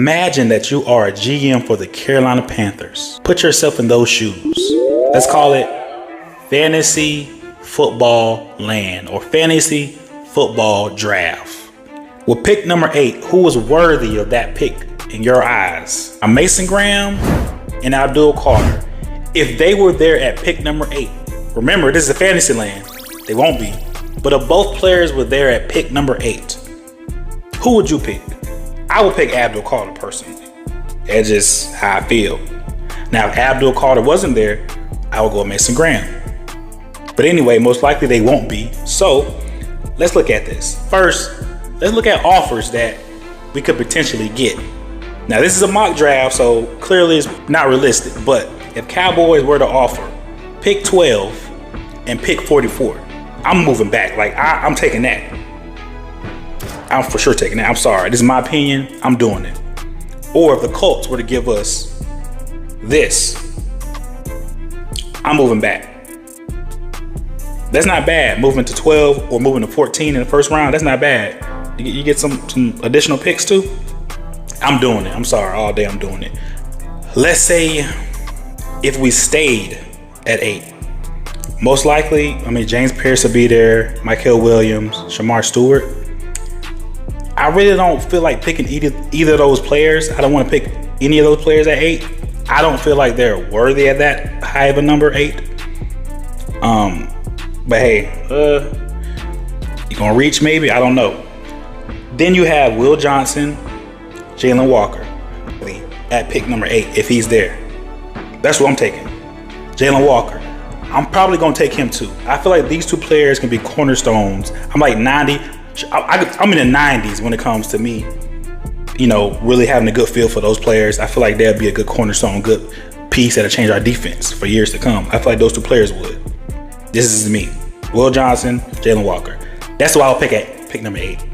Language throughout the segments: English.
Imagine that you are a GM for the Carolina Panthers. Put yourself in those shoes. Let's call it fantasy football land or fantasy football draft. With pick number 8, who was worthy of that pick in your eyes? A Mason Graham and Abdul Carter. If they were there at pick number 8, remember this is a fantasy land, they won't be, but if both players were there at pick number 8, who would you pick? I would pick Abdul Carter personally. That's just how I feel. Now if Abdul Carter wasn't there, I would go with Mason Graham. But anyway, most likely they won't be. So let's look at this. First, let's look at offers that we could potentially get. Now this is a mock draft, so clearly it's not realistic, but if Cowboys were to offer pick 12 and pick 44, I'm moving back. Like I'm taking that. I'm for sure taking that. I'm sorry. This is my opinion. I'm doing it. Or if the Colts were to give us this, I'm moving back. That's not bad. Moving to 12 or moving to 14 in the first round, that's not bad. You get some additional picks too. I'm doing it. I'm sorry. All day I'm doing it. Let's say if we stayed at 8. Most likely, I mean, James Pierce will be there, Michael Williams, Shamar Stewart. I really don't feel like picking either of those players. I don't want to pick any of those players at 8. I don't feel like they're worthy at that high of a number, 8. But hey, you gonna reach maybe? I don't know. Then you have Will Johnson, Jalen Walker at pick number 8 if he's there. That's what I'm taking. Jalen Walker. I'm probably gonna take him too. I feel like these two players can be cornerstones. I'm like 90. I'm in the 90s when it comes to me, you know, really having a good feel for those players. I feel like they'll be a good cornerstone, good piece that'll change our defense for years to come. I feel like those two players would. This is me. Will Johnson, Jalen Walker. That's who I'll pick at pick number 8.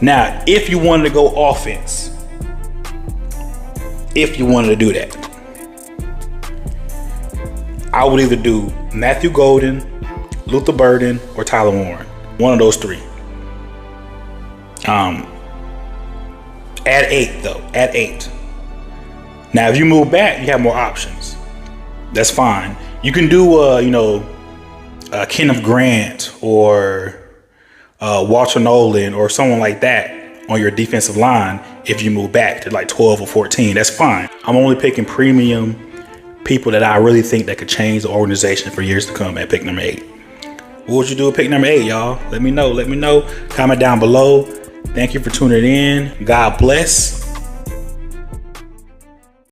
Now, if you wanted to go offense, if you wanted to do that, I would either do Matthew Golden, Luther Burden, or Tyler Warren. One of those 3. At 8 though, at 8. Now, if you move back, you have more options. That's fine. You can do, Kenneth Grant or Walter Nolan or someone like that on your defensive line if you move back to like 12 or 14. That's fine. I'm only picking premium people that I really think that could change the organization for years to come at pick number 8. What would you do at pick number 8, y'all? Let me know. Comment down below. Thank you for tuning in. God bless.